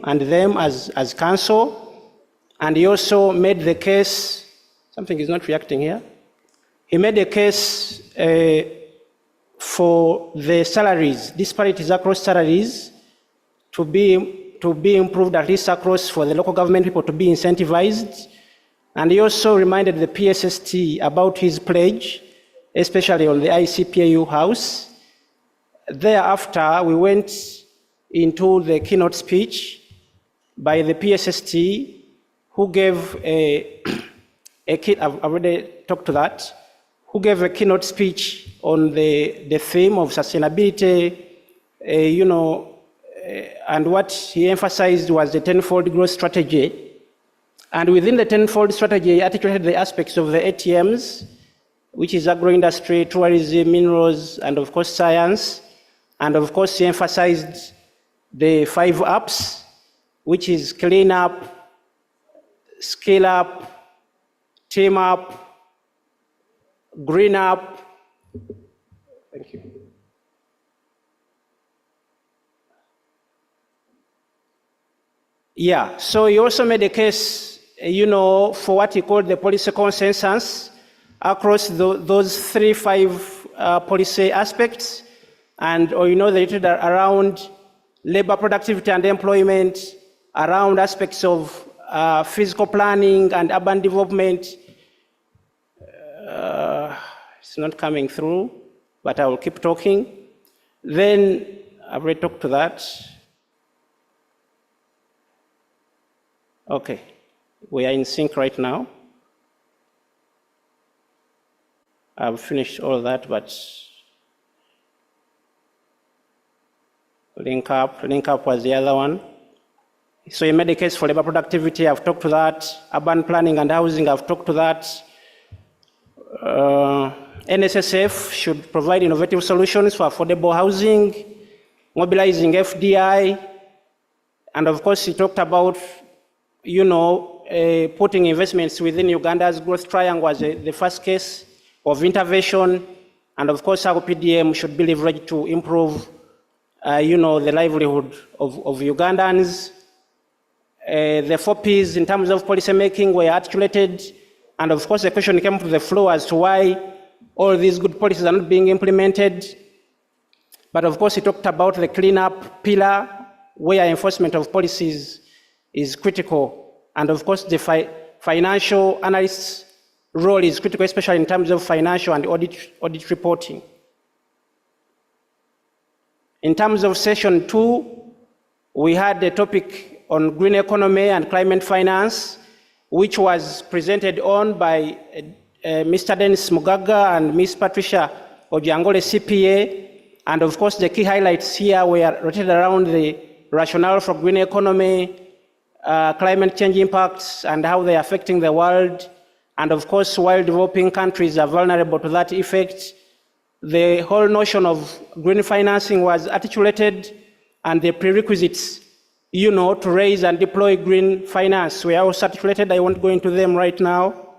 and them as counsel. And he also made the case, something is not reacting here. He made a case for the salaries, disparities across salaries to be improved, at least across for the local government people to be incentivized. And he also reminded the PSST about his pledge, especially on the ICPAU house. Thereafter, we went into the keynote speech by the PSST, who gave I've already talked to that, who gave a keynote speech on the theme of sustainability, and what he emphasized was the tenfold growth strategy. And within the tenfold strategy, he articulated the aspects of the ATMs, which is agro-industry, tourism, minerals, and of course science. And of course, he emphasized the 5 ups, which is clean up, scale up, team up, green up. Thank you. Yeah, so he also made a case, for what he called the policy consensus across those 5 policy aspects, and they around labor productivity and employment, around aspects of physical planning and urban development. It's not coming through, but I will keep talking. Then I've already talked to that. Okay, we are in sync right now. I've finished all that, but link up was the other one. So he made a case for labor productivity, I've talked to that. Urban planning and housing, I've talked to that. NSSF should provide innovative solutions for affordable housing, mobilizing FDI, and of course he talked about, putting investments within Uganda's growth triangle as the first case of intervention, and of course how PDM should be leveraged to improve, the livelihood of Ugandans. The 4 Ps in terms of policy making were articulated, and of course the question came to the floor as to why all these good policies are not being implemented. But of course he talked about the cleanup pillar, where enforcement of policies is critical, and of course the financial analyst's role is critical, especially in terms of financial and audit reporting. In terms of session 2, we had a topic on green economy and climate finance, which was presented on by Mr. Dennis Mugaga and Ms. Patricia Ojiangole, CPA. And of course, the key highlights here were rotated around the rationale for green economy, climate change impacts, and how they are affecting the world. And of course, while developing countries are vulnerable to that effect, the whole notion of green financing was articulated, and the prerequisites, to raise and deploy green finance were also articulated. I won't go into them right now.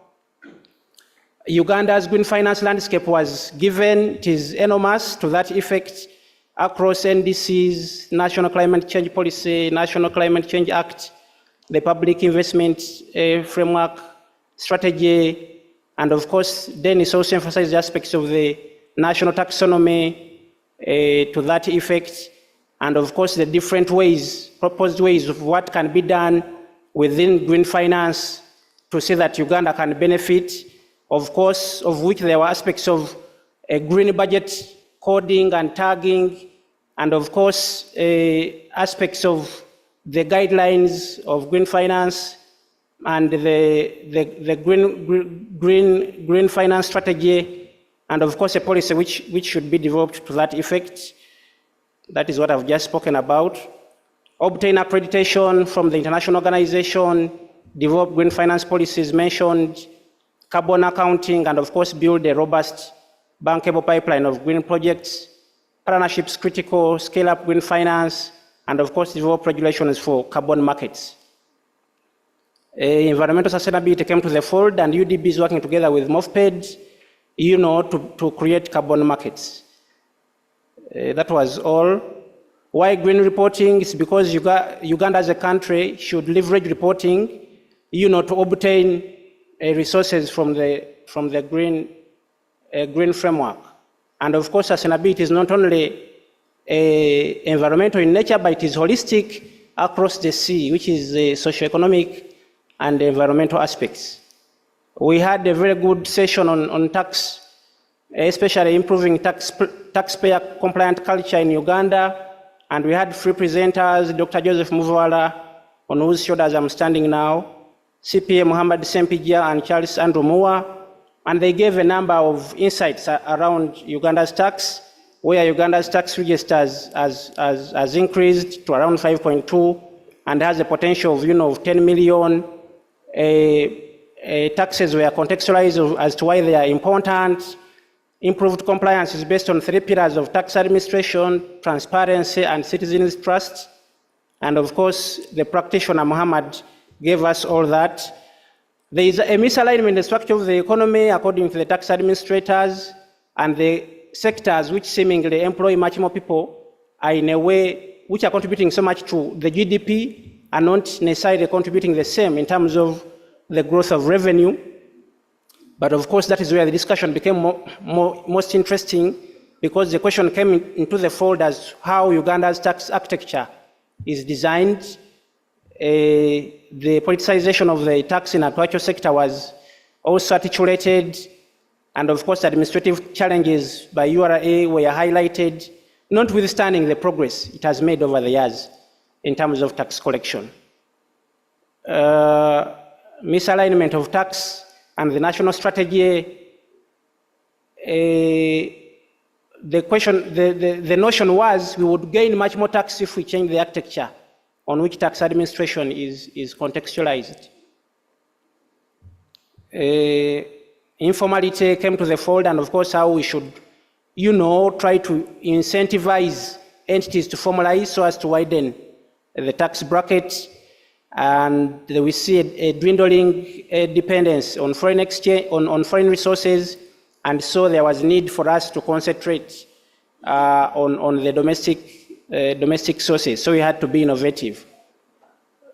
Uganda's green finance landscape was given. It is enormous to that effect across NDCs, National Climate Change Policy, National Climate Change Act, the Public Investment Framework Strategy, and of course, Dennis also emphasized the aspects of the national taxonomy to that effect, and of course, the different ways, proposed ways of what can be done within green finance to see that Uganda can benefit, of course, of which there were aspects of a green budget coding and tagging, and of course, aspects of the guidelines of green finance and the green finance strategy, and of course, a policy which should be developed to that effect. That is what I've just spoken about. Obtain accreditation from the international organization, develop green finance policies mentioned, carbon accounting, and of course, build a robust bankable pipeline of green projects, partnerships critical, scale up green finance, and of course, develop regulations for carbon markets. Environmental sustainability came to the fold, and UDB is working together with MOFPED, to create carbon markets. That was all. Why green reporting? It's because Uganda as a country should leverage reporting, to obtain resources from the green framework. And of course, sustainability is not only environmental in nature, but it is holistic across the sea, which is the socioeconomic and environmental aspects. We had a very good session on tax, especially improving taxpayer compliant culture in Uganda. And we had three presenters, Dr. Joseph Muvala, on whose shoulders I'm standing now, CPA Muhammad Sempija and Charles Andrew Moore, and they gave a number of insights around Uganda's tax, where Uganda's tax registers has increased to around 5.2 and has a potential of 10 million. Taxes were contextualized as to why they are important. Improved compliance is based on 3 pillars of tax administration, transparency, and citizens' trust. And of course, the practitioner Muhammad gave us all that. There is a misalignment in the structure of the economy according to the tax administrators, and the sectors which seemingly employ much more people are in a way which are contributing so much to the GDP and not necessarily contributing the same in terms of the growth of revenue. But of course, that is where the discussion became most interesting, because the question came into the fold as how Uganda's tax architecture is designed. The politicization of the tax in agriculture sector was also articulated, and of course, administrative challenges by URA were highlighted, notwithstanding the progress it has made over the years in terms of tax collection. Misalignment of tax and the national strategy. The notion was we would gain much more tax if we change the architecture on which tax administration is contextualized. Informality came to the fold, and of course how we should, try to incentivize entities to formalize so as to widen the tax bracket. And we see a dwindling dependence on foreign exchange, on foreign resources, and so there was need for us to concentrate on the domestic sources. So we had to be innovative.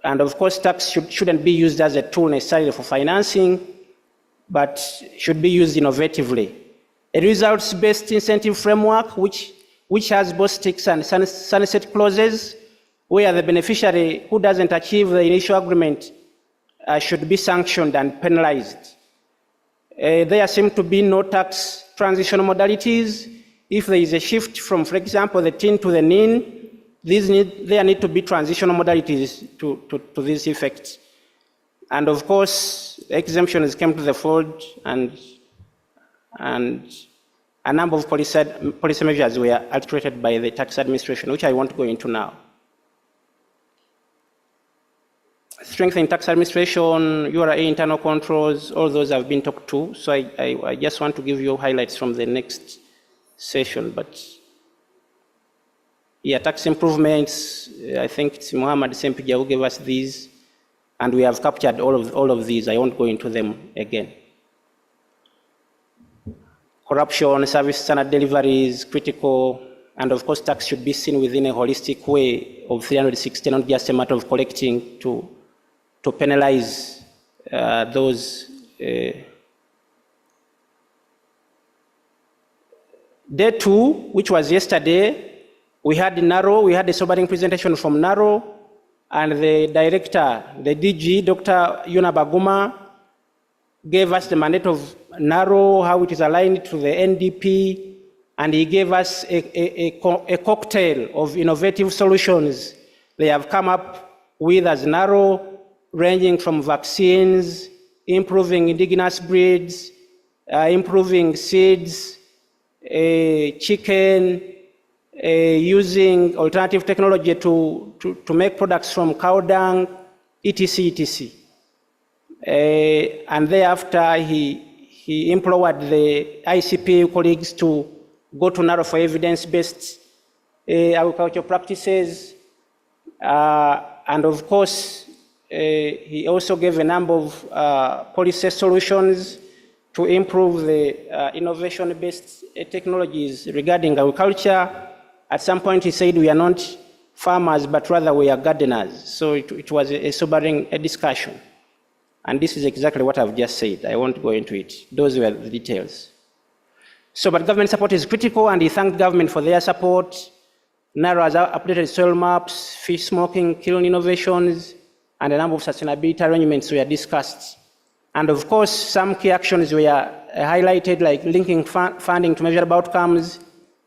And of course, tax shouldn't be used as a tool necessarily for financing, but should be used innovatively. A results-based incentive framework, which has both sticks and sunset clauses, where the beneficiary who doesn't achieve the initial agreement should be sanctioned and penalized. There seem to be no tax transitional modalities. If there is a shift from, for example, the TIN to the NIN, there need to be transitional modalities to these effects. And of course, exemptions came to the fold, and a number of policy measures were articulated by the tax administration, which I won't go into now. Strengthening tax administration, URA internal controls, all those have been talked to. So I just want to give you highlights from the next session. But yeah, tax improvements, I think it's Muhammad Sempija who gave us these, and we have captured all of these. I won't go into them again. Corruption, service standard delivery is critical, and of course tax should be seen within a holistic way of 360, not just a matter of collecting to penalize those. Day 2, which was yesterday, we had a sobering presentation from NARO, and the director, the DG, Dr. Yuna Baguma, gave us the mandate of NARO, how it is aligned to the NDP, and he gave us a cocktail of innovative solutions they have come up with as NARO, ranging from vaccines, improving indigenous breeds, improving seeds, chicken, using alternative technology to make products from cow dung, etc., etc. And thereafter, he implored the ICPA colleagues to go to NARO for evidence-based agricultural practices. And of course, he also gave a number of policy solutions to improve the innovation-based technologies regarding agriculture. At some point, he said we are not farmers, but rather were gardeners. So it was a sobering discussion. And this is exactly what I've just said. I won't go into it. Those were the details. So, but government support is critical, and he thanked government for their support. NARA has updated soil maps, fish smoking, kiln innovations, and a number of sustainability arrangements were discussed. And of course, some key actions were highlighted, like linking funding to measurable outcomes,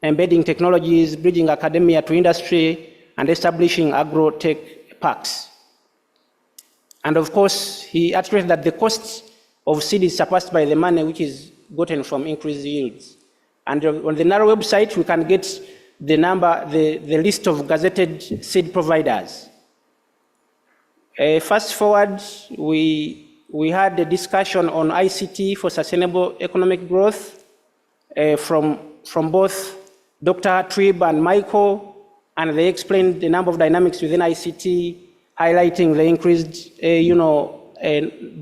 embedding technologies, bridging academia to industry, and establishing agro-tech parks. And of course, he articulated that the cost of seed is surpassed by the money which is gotten from increased yields. And on the NARA website, we can get the list of gazetted seed providers. Fast forward, we had a discussion on ICT for sustainable economic growth from both Dr. Tribb and Michael, and they explained the number of dynamics within ICT, highlighting the increased,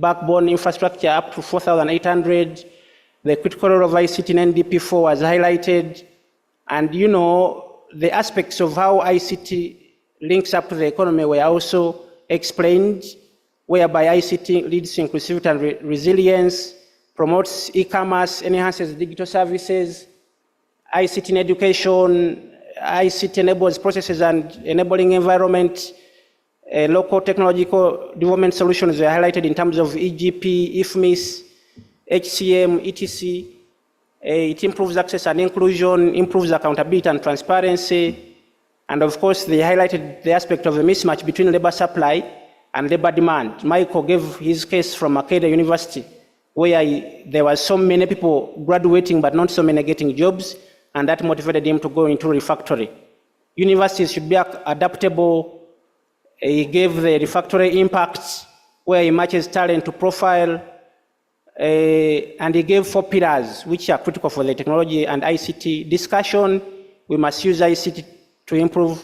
backbone infrastructure up to 4,800. The critical role of ICT in NDP4 was highlighted, and the aspects of how ICT links up to the economy were also explained, whereby ICT leads to inclusivity and resilience, promotes e-commerce, enhances digital services, ICT in education, ICT enables processes and enabling environment, local technological development solutions were highlighted in terms of EGP, IFMIS, HCM, etc. It improves access and inclusion, improves accountability and transparency, and of course they highlighted the aspect of a mismatch between labor supply and labor demand. Michael gave his case from Acadia University, where there were so many people graduating but not so many getting jobs, and that motivated him to go into refactory. Universities should be adaptable. He gave the refactory impacts, where he matches talent to profile, and he gave 4 pillars, which are critical for the technology and ICT discussion. We must use ICT to improve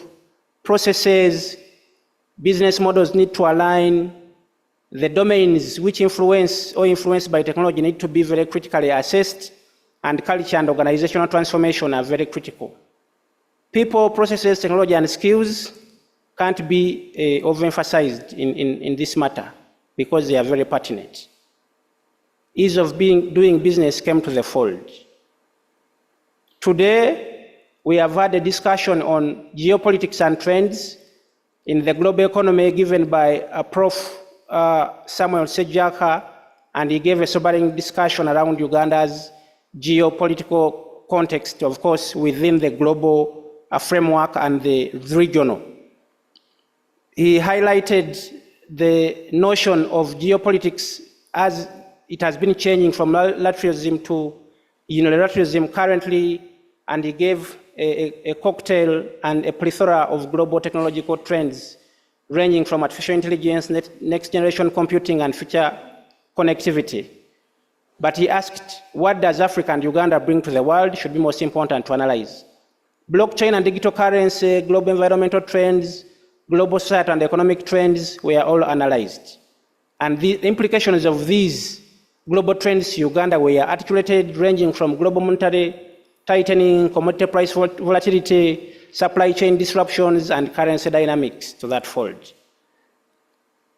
processes. Business models need to align. The domains which influence or influenced by technology need to be very critically assessed, and culture and organizational transformation are very critical. People, processes, technology, and skills can't be overemphasized in this matter because they are very pertinent. Ease of doing business came to the fold. Today, we have had a discussion on geopolitics and trends in the global economy given by Prof. Samuel Sejaka, and he gave a sobering discussion around Uganda's geopolitical context, of course, within the global framework and the regional. He highlighted the notion of geopolitics as it has been changing from lateralism to unilateralism currently, and he gave a cocktail and a plethora of global technological trends ranging from artificial intelligence, next generation computing, and future connectivity. But he asked, what does Africa and Uganda bring to the world should be most important to analyze. Blockchain and digital currency, global environmental trends, global societal and economic trends were all analyzed. And the implications of these global trends to Uganda were articulated, ranging from global monetary tightening, commodity price volatility, supply chain disruptions, and currency dynamics to that fold.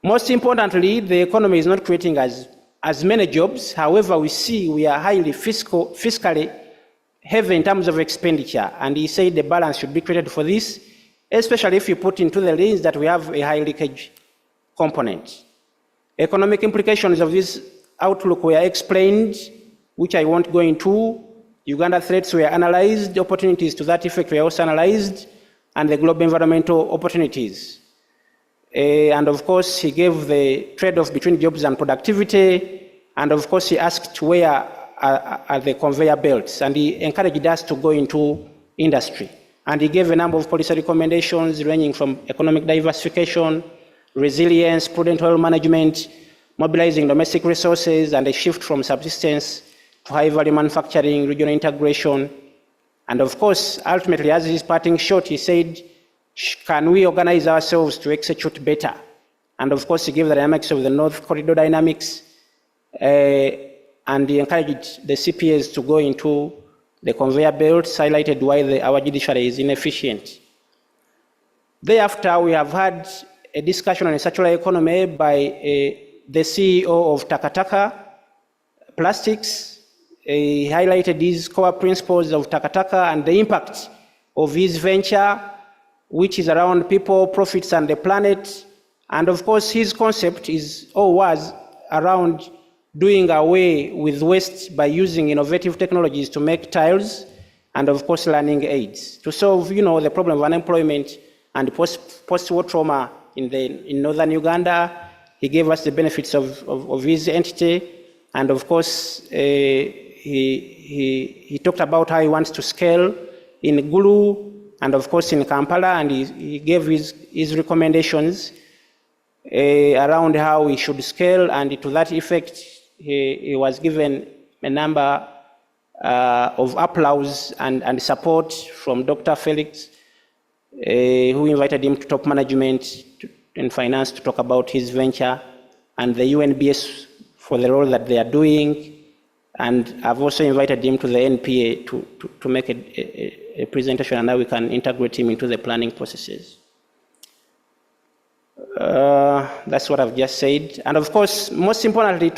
Most importantly, the economy is not creating as many jobs. However, we are highly fiscally heavy in terms of expenditure, and he said the balance should be created for this, especially if you put into the lens that we have a high leakage component. Economic implications of this outlook were explained, which I won't go into. Uganda threats were analyzed, opportunities to that effect were also analyzed, and the global environmental opportunities. And of course, he gave the trade-off between jobs and productivity, and of course, he asked where are the conveyor belts, and he encouraged us to go into industry. And he gave a number of policy recommendations ranging from economic diversification, resilience, prudent oil management, mobilizing domestic resources, and a shift from subsistence to high-value manufacturing, regional integration. And of course, ultimately, as he's parting short, he said, can we organize ourselves to execute better? And of course, he gave the dynamics of the North Corridor dynamics, and he encouraged the CPAs to go into the conveyor belts, highlighted why our judiciary is inefficient. Thereafter, we have had a discussion on a circular economy by the CEO of Takataka Plastics. He highlighted these core principles of Takataka and the impact of his venture, which is around people, profits, and the planet. And of course, his concept was around doing away with waste by using innovative technologies to make tiles and of course learning aids to solve the problem of unemployment and post-war trauma in northern Uganda. He gave us the benefits of his entity, and of course he talked about how he wants to scale in Gulu and of course in Kampala, and he gave his recommendations around how we should scale, and to that effect he was given a number of applause and support from Dr. Felix, who invited him to top management in finance to talk about his venture, and the UNBS for the role that they are doing. And I've also invited him to the NPA to make a presentation, and now we can integrate him into the planning processes. That's what I've just said. And of course, most importantly,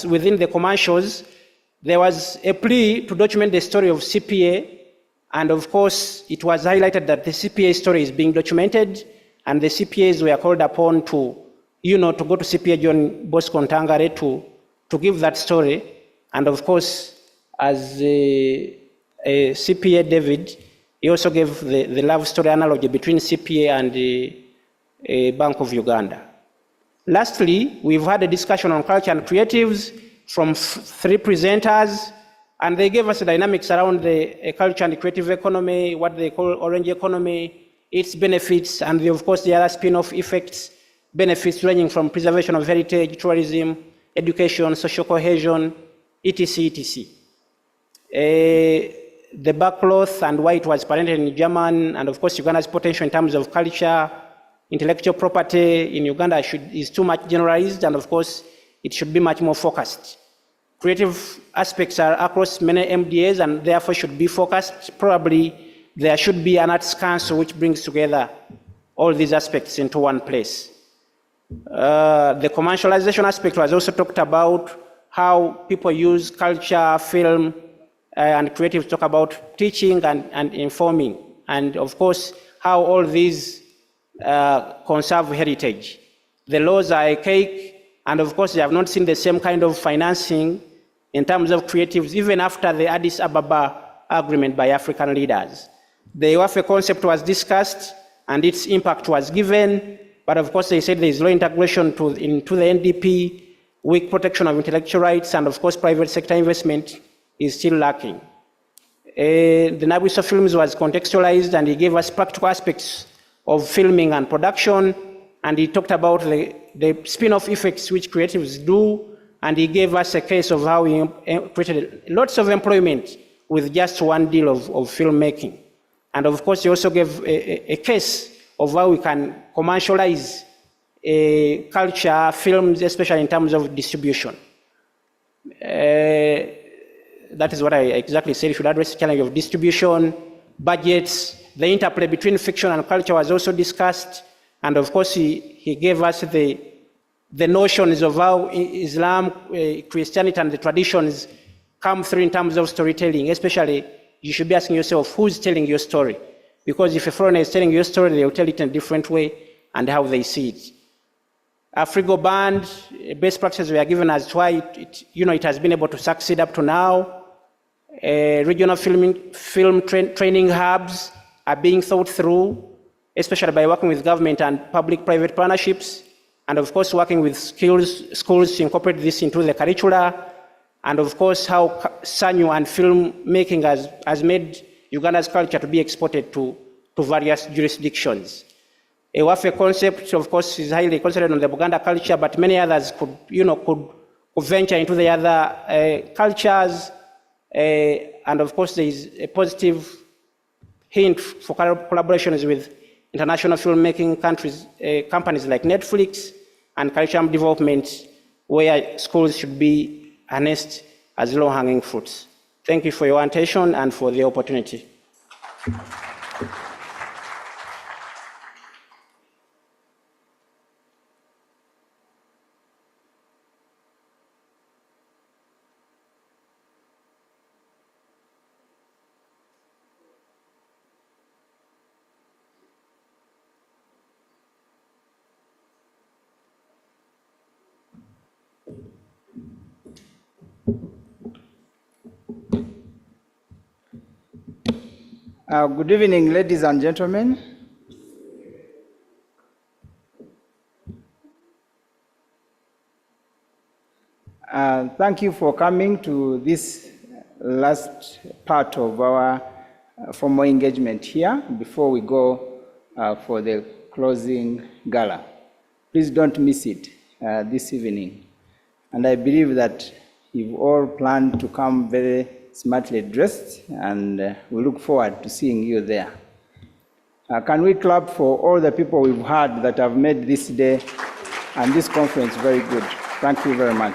within the commercials, there was a plea to document the story of CPA, and of course, it was highlighted that the CPA story is being documented, and the CPAs were called upon to go to CPA John Bosco Ntangare to give that story. And of course, as a CPA David, he also gave the love story analogy between CPA and the Bank of Uganda. Lastly, we've had a discussion on culture and creatives from 3 presenters, and they gave us the dynamics around the culture and creative economy, what they call orange economy, its benefits, and of course the other spin-off effects, benefits ranging from preservation of heritage, tourism, education, social cohesion, etc., etc. The backcloth and why it was patented in German, and of course Uganda's potential in terms of culture, intellectual property in Uganda is too much generalized, and of course it should be much more focused. Creative aspects are across many MDAs and therefore should be focused. Probably there should be an arts council which brings together all these aspects into one place. The commercialization aspect was also talked about, how people use culture, film, and creative talk about teaching and informing, and of course how all these conserve heritage. The laws are archaic, and of course they have not seen the same kind of financing in terms of creatives even after the Addis Ababa agreement by African leaders. The Iwafe concept was discussed and its impact was given, but of course they said there is low integration into the NDP, weak protection of intellectual rights, and of course private sector investment is still lacking. The Nabiso Films was contextualized, and he gave us practical aspects of filming and production, and he talked about the spin-off effects which creatives do, and he gave us a case of how he created lots of employment with just one deal of filmmaking. And of course, he also gave a case of how we can commercialize culture, films, especially in terms of distribution. That is what I exactly said. We should address the challenge of distribution, budgets. The interplay between fiction and culture was also discussed. And of course, he gave us the notions of how Islam, Christianity, and the traditions come through in terms of storytelling. Especially, you should be asking yourself, who's telling your story? Because if a foreigner is telling your story, they will tell it in a different way and how they see it. Afrigo Band, best practices were given as to why it has been able to succeed up to now. Regional film training hubs are being thought through, especially by working with government and public-private partnerships, and of course working with schools to incorporate this into the curricula, and of course how Sanyu and filmmaking has made Uganda's culture to be exported to various jurisdictions. A Wafe concept, of course, is highly concentrated on the Buganda culture, but many others could venture into the other cultures. And of course, there is a positive hint for collaborations with international filmmaking companies like Netflix and curriculum development, where schools should be harnessed as low-hanging fruits. Thank you for your attention and for the opportunity. Good evening, ladies and gentlemen. Thank you for coming to this last part of our formal engagement here before we go for the closing gala. Please don't miss it this evening. And I believe that you've all planned to come very smartly dressed, and we look forward to seeing you there. Can we clap for all the people we've had that have made this day and this conference very good? Thank you very much.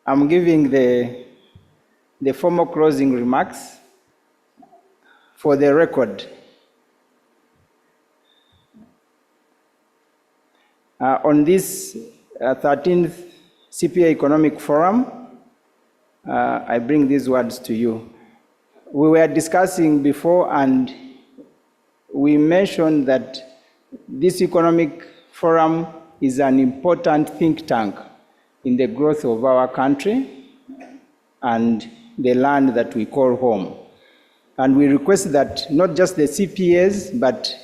I'm giving the formal closing remarks for the record. On this 13th CPA Economic Forum, I bring these words to you. We were discussing before, and we mentioned that this economic forum is an important think tank in the growth of our country and the land that we call home. And we request that not just the CPAs, but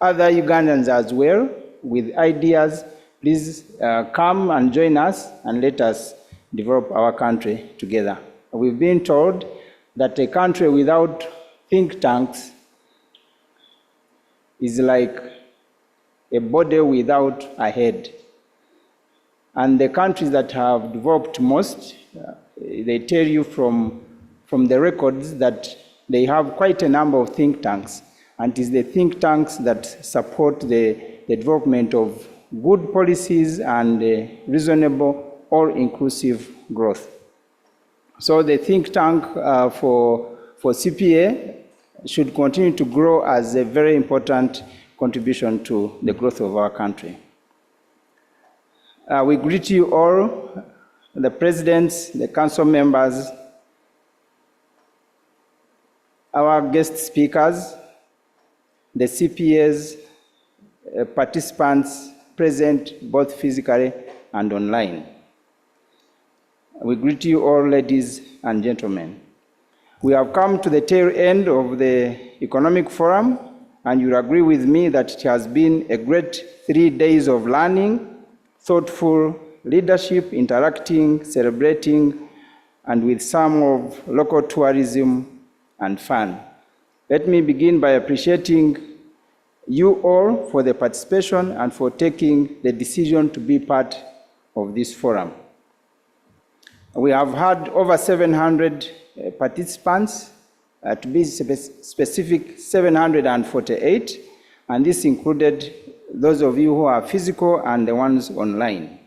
other Ugandans as well, with ideas, please come and join us and let us develop our country together. We've been told that a country without think tanks is like a body without a head. And the countries that have developed most, they tell you from the records that they have quite a number of think tanks. And it is the think tanks that support the development of good policies and reasonable, all-inclusive growth. So the think tank for CPA should continue to grow as a very important contribution to the growth of our country. We greet you all, the presidents, the council members, our guest speakers, the CPAs, participants present both physically and online. We greet you all, ladies and gentlemen. We have come to the tail end of the Economic Forum, and you'll agree with me that it has been a great 3 days of learning, thoughtful leadership, interacting, celebrating, and with some of local tourism and fun. Let me begin by appreciating you all for the participation and for taking the decision to be part of this forum. We have had over 700 participants, to be specific, 748, and this included those of you who are physical and the ones online.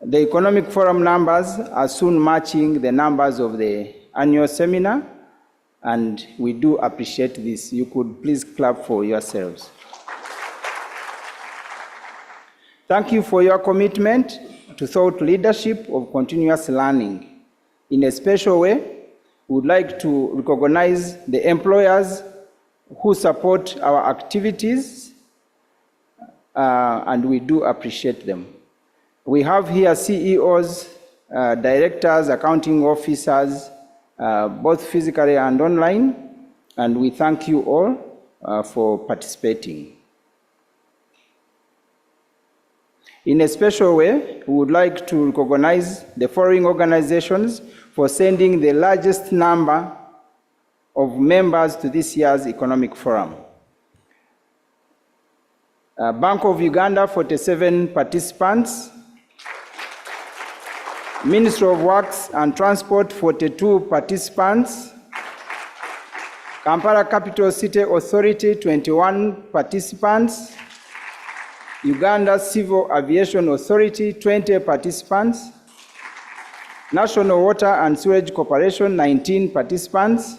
The Economic Forum numbers are soon matching the numbers of the annual seminar, and we do appreciate this. You could please clap for yourselves. Thank you for your commitment to thought leadership of continuous learning. In a special way, we would like to recognize the employers who support our activities, and we do appreciate them. We have here CEOs, directors, accounting officers, both physically and online, and we thank you all for participating. In a special way, we would like to recognize the following organizations for sending the largest number of members to this year's Economic Forum. Bank of Uganda, 47 participants. Ministry of Works and Transport, 42 participants. Kampala Capital City Authority, 21 participants. Uganda Civil Aviation Authority, 20 participants. National Water and Sewage Corporation, 19 participants.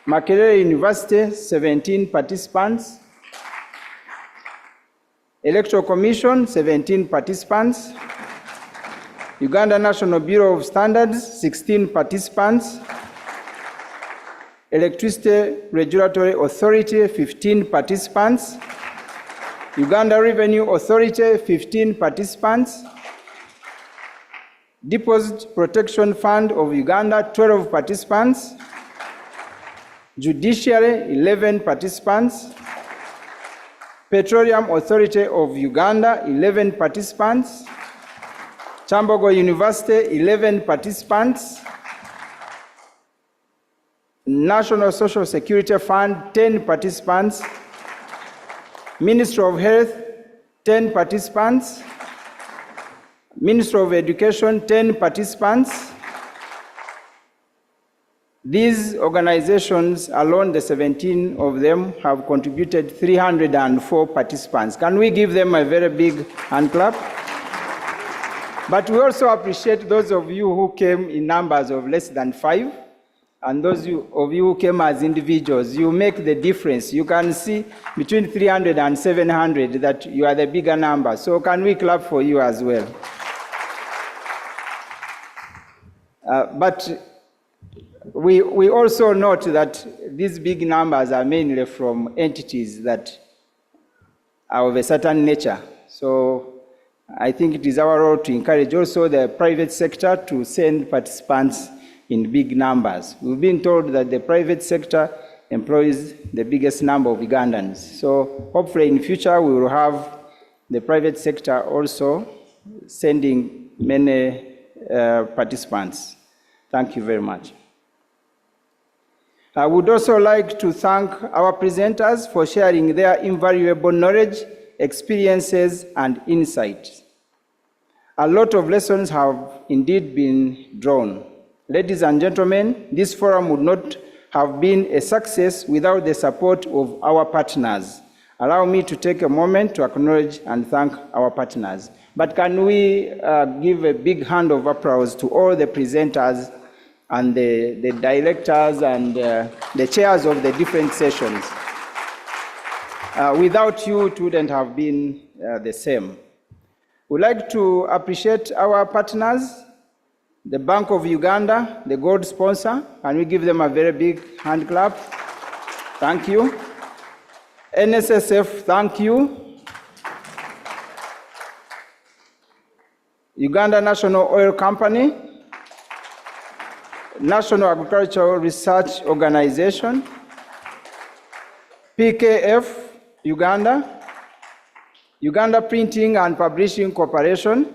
Makerere University, 17 participants. Electoral Commission, 17 participants. Uganda National Bureau of Standards, 16 participants. Electricity Regulatory Authority, 15 participants. Uganda Revenue Authority, 15 participants. Deposit Protection Fund of Uganda, 12 participants. Judiciary, 11 participants. Petroleum Authority of Uganda, 11 participants. Chambogo University, 11 participants. National Social Security Fund, 10 participants. Ministry of Health, 10 participants. Ministry of Education, 10 participants. These organizations, alone, the 17 of them, have contributed 304 participants. Can we give them a very big hand clap? But we also appreciate those of you who came in numbers of less than 5, and those of you who came as individuals. You make the difference. You can see between 300 and 700 that you are the bigger number. So can we clap for you as well? But we also note that these big numbers are mainly from entities that are of a certain nature. So I think it is our role to encourage also the private sector to send participants in big numbers. We've been told that the private sector employs the biggest number of Ugandans. So hopefully in future we will have the private sector also sending many participants. Thank you very much. I would also like to thank our presenters for sharing their invaluable knowledge, experiences, and insights. A lot of lessons have indeed been drawn. Ladies and gentlemen, this forum would not have been a success without the support of our partners. Allow me to take a moment to acknowledge and thank our partners. But can we give a big hand of applause to all the presenters and the directors and the chairs of the different sessions. Without you, it wouldn't have been the same. We'd like to appreciate our partners, the Bank of Uganda, the gold sponsor. Can we give them a very big hand clap? Thank you. NSSF, thank you. Uganda National Oil Company, National Agricultural Research Organization, PKF, Uganda, Uganda Printing and Publishing Corporation.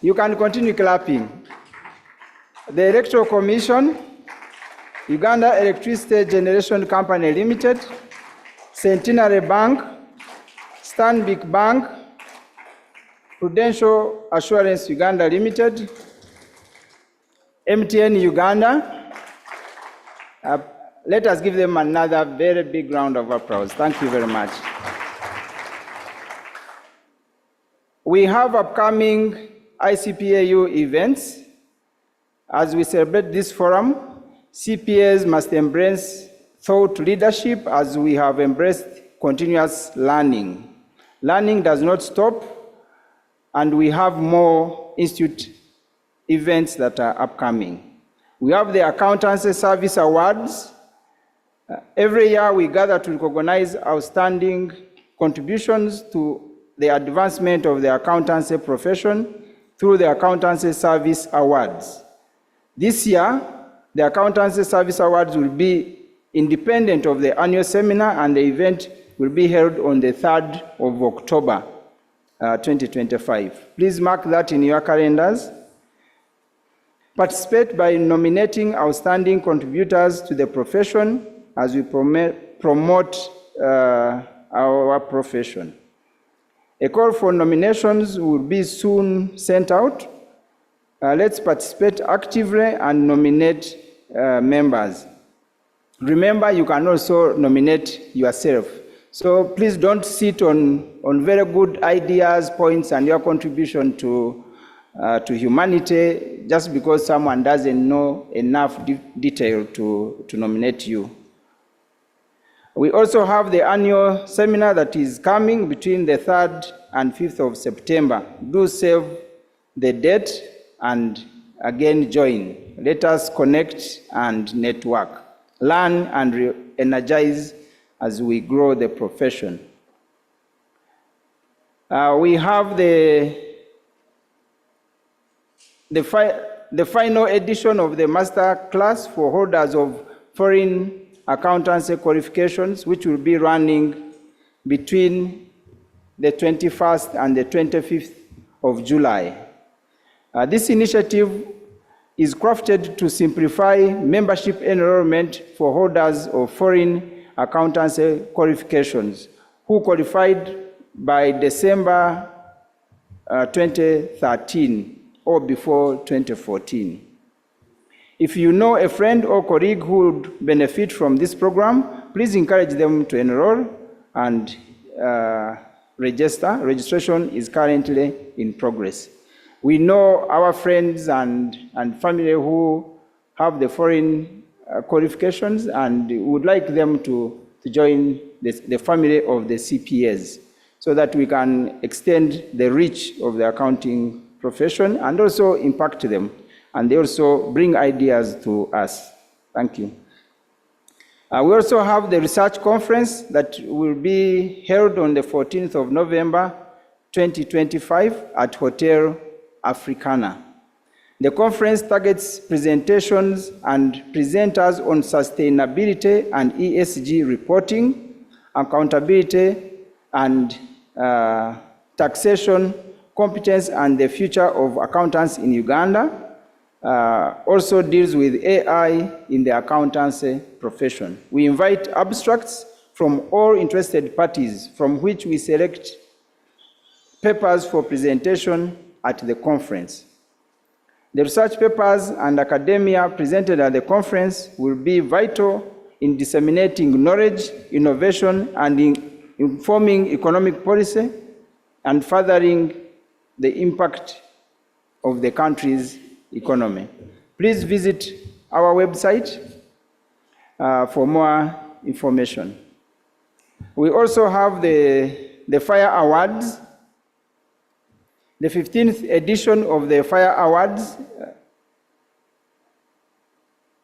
You can continue clapping. The Electoral Commission, Uganda Electricity Generation Company Limited, Centenary Bank, Stanbic Bank, Prudential Assurance Uganda Limited, MTN Uganda. Let us give them another very big round of applause. Thank you very much. We have upcoming ICPAU events. As we celebrate this forum, CPAs must embrace thought leadership as we have embraced continuous learning. Learning does not stop, and we have more institute events that are upcoming. We have the Accountancy Service Awards. Every year we gather to recognize outstanding contributions to the advancement of the accountancy profession through the Accountancy Service Awards. This year, the Accountancy Service Awards will be independent of the annual seminar, and the event will be held on the 3rd of October, 2025. Please mark that in your calendars. Participate by nominating outstanding contributors to the profession as we promote our profession. A call for nominations will be soon sent out. Let's participate actively and nominate members. Remember, you can also nominate yourself. So please don't sit on very good ideas, points, and your contribution to humanity just because someone doesn't know enough detail to nominate you. We also have the annual seminar that is coming between the 3rd and 5th of September. Do save the date and again join. Let us connect and network, learn and re-energize as we grow the profession. We have the the final edition of the master class for holders of foreign accountancy qualifications, which will be running between the 21st and the 25th of July. This initiative is crafted to simplify membership enrollment for holders of foreign accountancy qualifications who qualified by December 2013 or before 2014. If you know a friend or colleague who would benefit from this program, please encourage them to enroll and register. Registration is currently in progress. We know our friends and family who have the foreign qualifications, and we would like them to join the family of the CPAs so that we can extend the reach of the accounting profession and also impact them. And they also bring ideas to us. Thank you. We also have the research conference that will be held on the 14th of November 2025 at Hotel Africana. The conference targets presentations and presenters on sustainability and ESG reporting, accountability and taxation, competence and the future of accountants in Uganda. Also deals with AI in the accountancy profession. We invite abstracts from all interested parties, from which we select papers for presentation at the conference. The research papers and academia presented at the conference will be vital in disseminating knowledge, innovation, and in informing economic policy and furthering the impact of the country's economy. Please visit our website for more information. We also have the Fire Awards. The 15th edition of the Fire Awards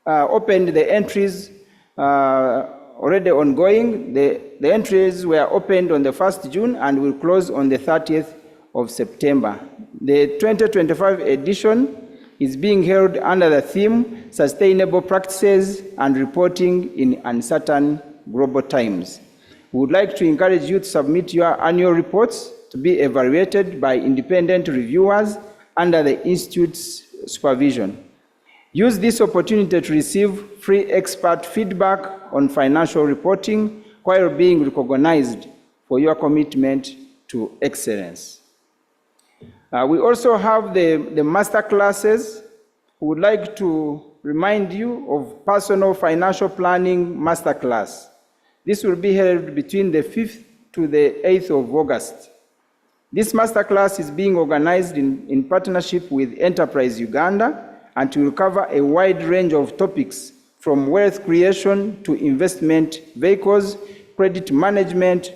opened the entries already ongoing. The entries were opened on the 1st June and will close on the 30th of September. The 2025 edition is being held under the theme Sustainable Practices and Reporting in Uncertain Global Times. We would like to encourage you to submit your annual reports to be evaluated by independent reviewers under the Institute's supervision. Use this opportunity to receive free expert feedback on financial reporting while being recognized for your commitment to excellence. We also have the master classes. We would like to remind you of Personal Financial Planning Masterclass. This will be held between the 5th to the 8th of August. This masterclass is being organized in partnership with Enterprise Uganda and will cover a wide range of topics from wealth creation to investment vehicles, credit management,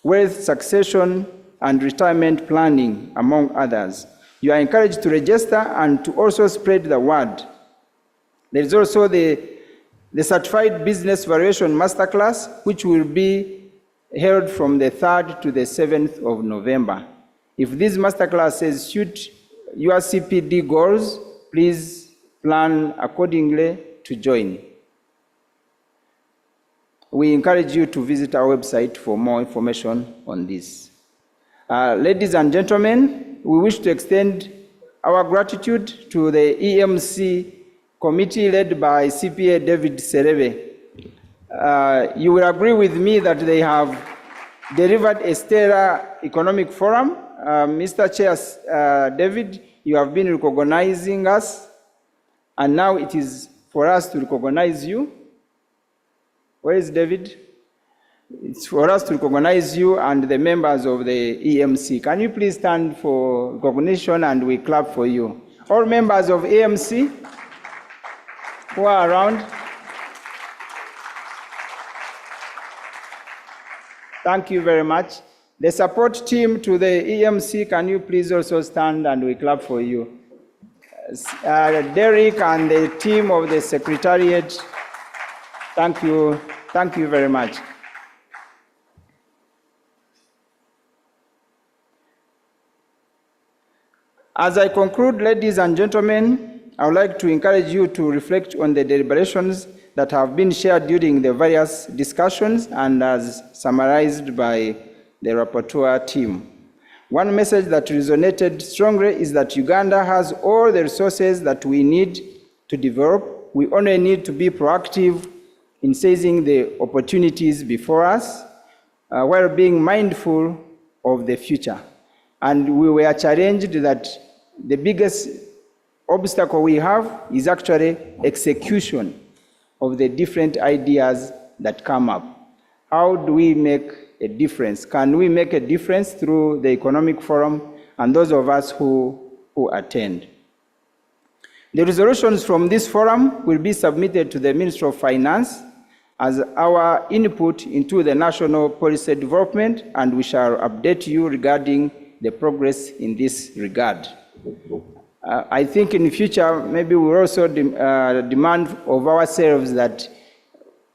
wealth succession, and retirement planning, among others. You are encouraged to register and to also spread the word. There is also the Certified Business Valuation Masterclass, which will be held from the 3rd to the 7th of November. If these masterclasses suit your CPD goals, please plan accordingly to join. We encourage you to visit our website for more information on this. Ladies and gentlemen, we wish to extend our gratitude to the EMC committee led by CPA David Serebe. You will agree with me that they have delivered a stellar economic forum. Mr. Chair, David, you have been recognizing us, and now it is for us to recognize you. Where is David? It's for us to recognize you and the members of the EMC. Can you please stand for recognition and we clap for you? All members of EMC who are around. Thank you very much. The support team to the EMC, can you please also stand and we clap for you? Derek and the team of the Secretariat, thank you very much. As I conclude, ladies and gentlemen, I would like to encourage you to reflect on the deliberations that have been shared during the various discussions and as summarized by the rapporteur team. One message that resonated strongly is that Uganda has all the resources that we need to develop. We only need to be proactive in seizing the opportunities before us while being mindful of the future. And we were challenged that the biggest obstacle we have is actually execution of the different ideas that come up. How do we make a difference? Can we make a difference through the Economic Forum and those of us who attend? The resolutions from this forum will be submitted to the Ministry of Finance as our input into the national policy development, and we shall update you regarding the progress in this regard. I think in the future, maybe we'll also demand of ourselves that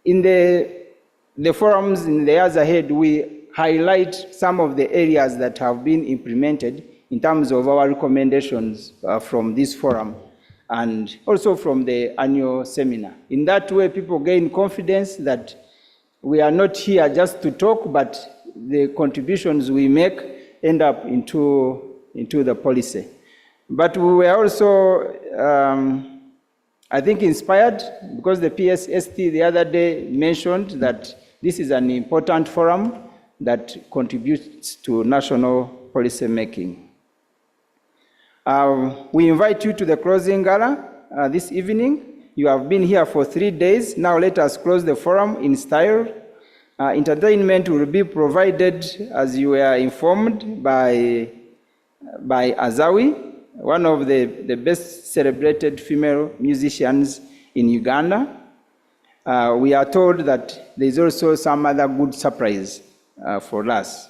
in the forums in the years ahead, we highlight some of the areas that have been implemented in terms of our recommendations from this forum and also from the annual seminar. In that way, people gain confidence that we are not here just to talk, but the contributions we make end up into the policy. But we were also, I think, inspired because the PSST the other day mentioned that this is an important forum that contributes to national policy making. We invite you to the closing gala this evening. You have been here for 3 days. Now let us close the forum in style. Entertainment will be provided, as you were informed, by Azawi, one of the best celebrated female musicians in Uganda. We are told that there is also some other good surprise for us.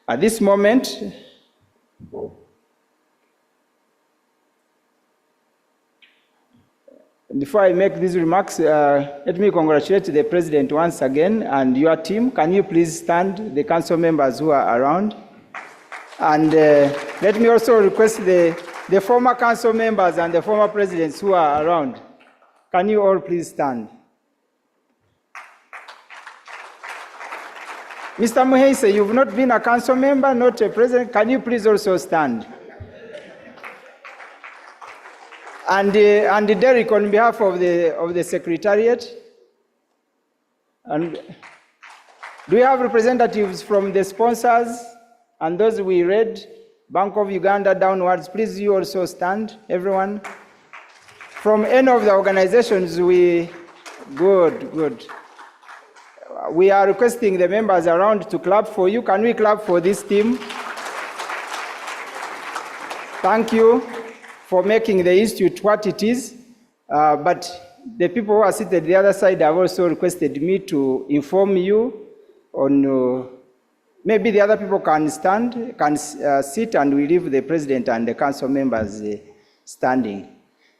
At this moment, before I make these remarks, let me congratulate the President once again and your team. Can you please stand, the council members who are around? And let me also request the former council members and the former presidents who are around. Can you all please stand? Mr. Muheise, you've not been a council member, not a president. Can you please also stand? And Derek, on behalf of the Secretariat. And do we have representatives from the sponsors and those we read, Bank of Uganda downwards? Please, you also stand, everyone. From any of the organizations, good. We are requesting the members around to clap for you. Can we clap for this team? Thank you for making the institute what it is. But the people who are seated the other side have also requested me to inform you on maybe the other people can stand, can sit, and we leave the president and the council members standing.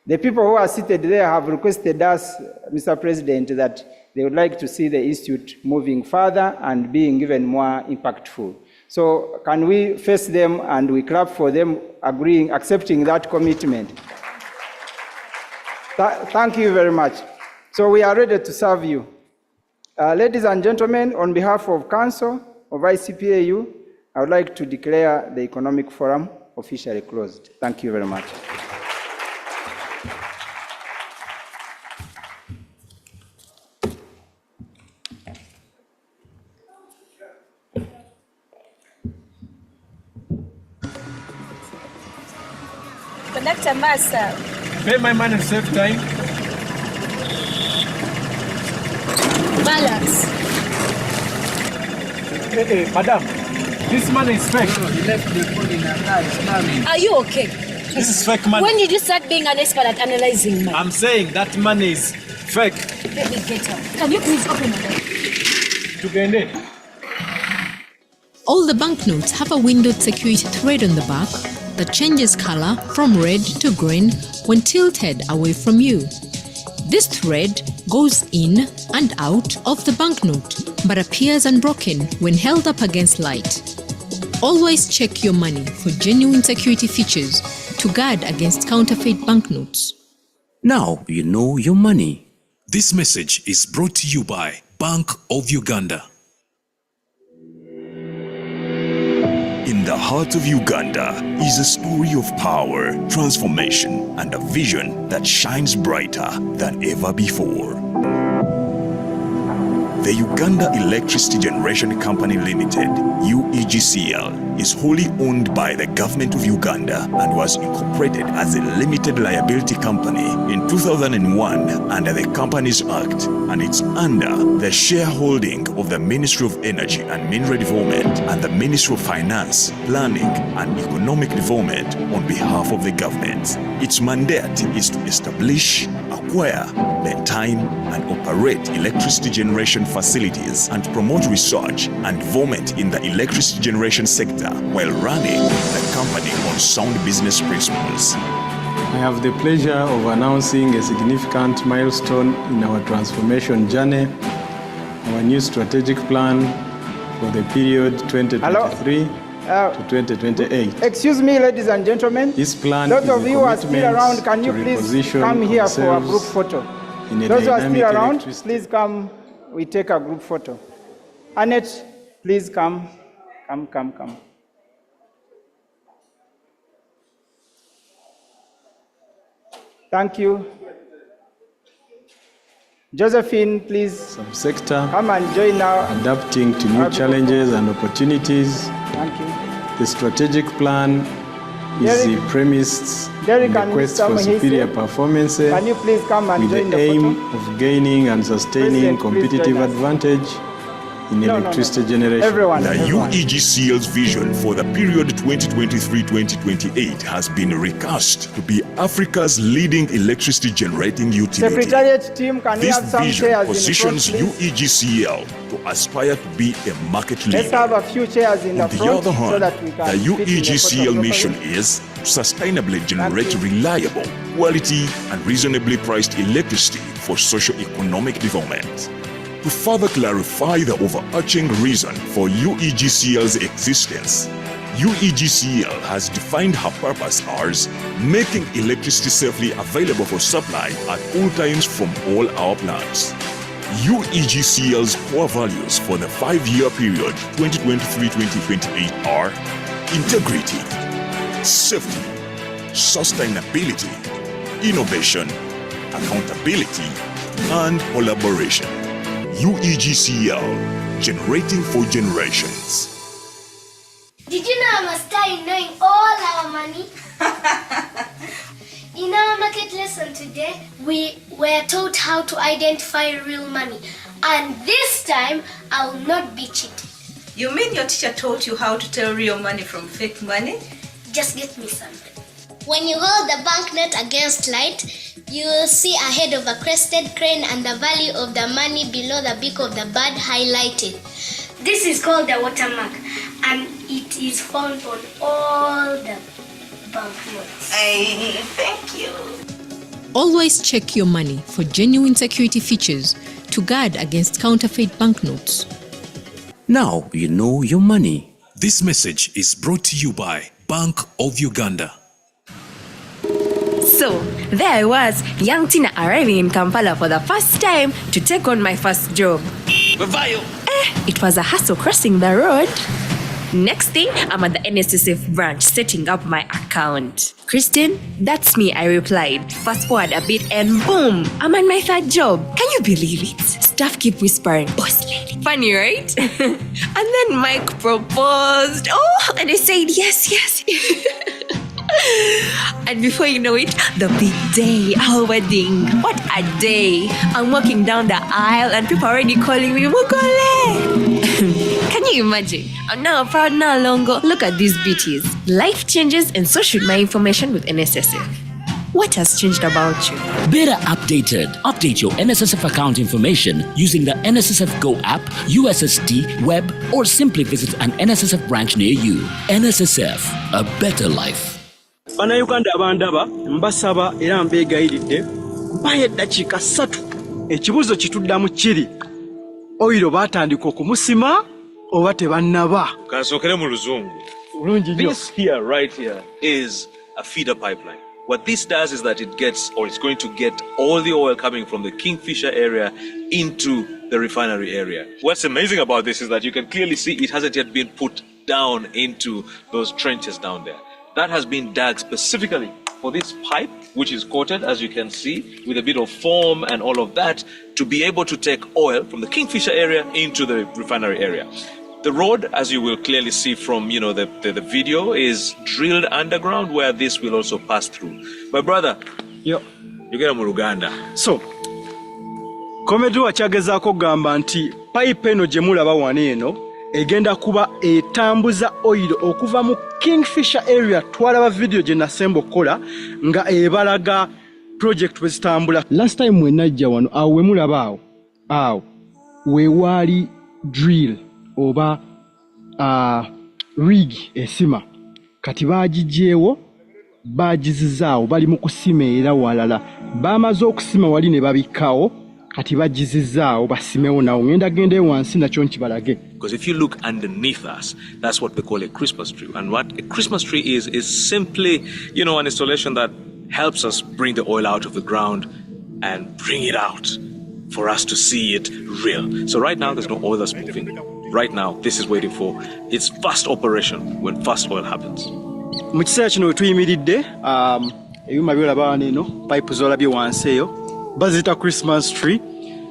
The people who are seated there have requested us, Mr. President, that they would like to see the institute moving further and being even more impactful. So can we face them and we clap for them accepting that commitment? Thank you very much. So we are ready to serve you. Ladies and gentlemen, on behalf of Council of ICPAU, I would like to declare the Economic Forum officially closed. Thank you very much. Conductor Master. Pay my money and save time. Balance. Hey, madam, this money is fake. No, he left the phone in her car. It's money. Are you okay? This is fake money. When did you start being an expert at analyzing money? I'm saying that money is fake. Let me get up. Can you please open the door? Tugende. All the banknotes have a windowed security thread on the back that changes color from red to green when tilted away from you. This thread goes in and out of the banknote but appears unbroken when held up against light. Always check your money for genuine security features to guard against counterfeit banknotes. Now you know your money. This message is brought to you by Bank of Uganda. In the heart of Uganda is a story of power, transformation, and a vision that shines brighter than ever before. The Uganda Electricity Generation Company Limited, UEGCL, is wholly owned by the government of Uganda and was incorporated as a limited liability company in 2001 under the Companies Act, and it's under the shareholding of the Ministry of Energy and Mineral Development and the Ministry of Finance, Planning and Economic Development on behalf of the government. Its mandate is to establish, acquire, maintain and operate electricity generation facilities and promote research and development in the electricity generation sector while running the company on sound business principles. I have the pleasure of announcing a significant milestone in our transformation journey, our new strategic plan for the period 2023 to 2028. Excuse me, ladies and gentlemen. This plan Those is of a you who are still commitment around, can you to please reposition come here for a ourselves group photo? in a Those who are dynamic still around, electricity. please come. We take a group photo. Annette, please come. Come. Thank you. Josephine, please Subsector, come and join now. adapting to new challenges and opportunities. Thank you. The strategic plan is Derek- premised Derek on the and quest Mr. for Mahise, superior performance Can you please come and with join the the aim photo? of gaining and sustaining President, please competitive join us. advantage in No. electricity generation. Everyone. The everyone. UEGCL's vision for the period 2023-2028 has been recast to be Africa's leading electricity generating utility. Secretariat team, can we This have some vision chairs in positions front, please? UEGCL to aspire to be a market Let's leader. have a few chairs in the On the front other hand, so that we can the fit in the UEGCL photo mission properly. is to sustainably generate you. reliable, quality, and reasonably priced electricity for socio-economic development. To further clarify the overarching reason for UEGCL's existence, UEGCL has defined her purpose as making electricity safely available for supply at all times from all our plants. UEGCL's core values for the 5-year period 2023-2028 are integrity, safety, sustainability, innovation, accountability, and collaboration. UEGCL, generating for generations. Did you know I'm a star in knowing all our money? In our market lesson today, we were taught how to identify real money. And this time, I will not be cheated. You mean your teacher taught you how to tell real money from fake money? Just get me something. When you hold the banknote against light, you will see a head of a crested crane and the value of the money below the beak of the bird highlighted. This is called the watermark, and it is found on all the banknotes. Thank you. Always check your money for genuine security features to guard against counterfeit banknotes. Now you know your money. This message is brought to you by Bank of Uganda. So, there I was, young Tina arriving in Kampala for the first time to take on my first job. It was a hassle crossing the road. Next thing, I'm at the NSSF branch setting up my account. Christine, that's me, I replied. Fast forward a bit and boom, I'm on my third job. Can you believe it? Staff keep whispering, boss lady. Funny, right? And then Mike proposed. Oh, and I said yes. And before you know it, the big day, our wedding. What a day. I'm walking down the aisle and people are already calling me Mukole. Can you imagine? I'm now proud, now longo. Look at these beauties. Life changes and so should my information with NSSF. What has changed about you? Better updated. Update your NSSF account information using the NSSF Go app, USSD, web, or simply visit an NSSF branch near you. NSSF, a better life. Bannayuganda abandaba mbasaba era mbeegayiridde mpayo eddakiika 3 ekibuzo kituddamu kiri oyiro baatandika okumusima oba tebannaba. Kansokere mu luzungu. Bulungi nnyo. This here, right here, is a feeder pipeline. What this does is that it gets, or it's going to get all the oil coming from the Kingfisher area into the refinery area. What's amazing about this is that you can clearly see it hasn't yet been put down into those trenches down there. That has been dug specifically for this pipe, which is coated, as you can see, with a bit of foam and all of that, to be able to take oil from the Kingfisher area into the refinery area. The road, as you will clearly see from the video, is drilled underground where this will also pass through. My brother, you get mu Luganda. So, Komedu wakyagezako gamba nti pipe eno gye mulaba wano eno egenda kuba etambuza oil okuva mu Kingfisher area. Twalaba video gye nasemba okukola nga ebalaga project bwe zitambula. Last time we najja wano awo we mulaba awo we wali drill oba rig esima, kati bagijeewo bagizizaawo, bali mu kusima era walala bamaze okusima wali ne babikkawo, kati bagizizaawo basimewo nawo. Ngenda gende wansi nakyo nkibalage. Because if you look underneath us, that's what we call a Christmas tree. And what a Christmas tree is simply, an installation that helps us bring the oil out of the ground and bring it out for us to see it real. So right now, there's no oil that's moving. Right now, this is waiting for its first operation when first oil happens. Mu kiseera kino we tuyimiridde, ebyuma byolaba wano eno, pipe zolabye wansi eyo, bazita Christmas tree.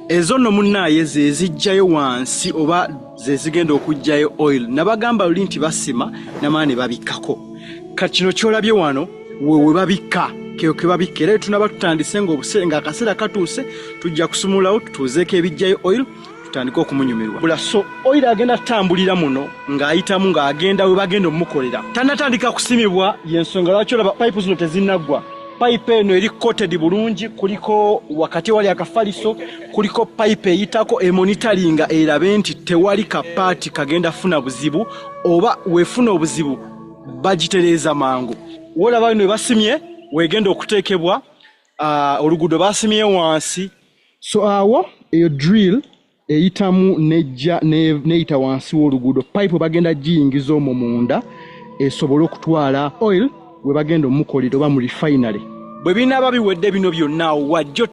Ezo nno munnaaye ze zijjayo wansi oba ze zigenda okujjayo oil. Nabagamba luli nti basima namaane babikkako. Kati kino kyolabye wano we babikka. Ke babikka. Era tunaba tutandise nga akaseera katuuse tujja kusumulawo tutuuzeeko ebijjayo oil tutandika okumunyumirwa. So oil agenda tambulira muno ng'ayitamu ng'agenda we bagenda omukolera. Tannatandika kusimibwa y'ensonga lwaki olaba pipe zino tezinnaggwa. Pipe eno eri coated bulungi, kuliko wakati wali akafaliso, kuliko pipe eyitako emonitoringa erabe nti tewali kapaati kagenda funa buzibu, oba wefuna obuzibu bagitereeza mangu. Wolaba bino basimye wegenda okuteekebwa oluguudo basimye wansi. So awo eyo drill eyitamu nejja neeyita wansi w'oluguudo. Pipe bagenda giyingiza omwo munda esobole okutwala oil we bagenda omukolera oba mu refinery. Bwe binaaba biwedde bino byonna wajjo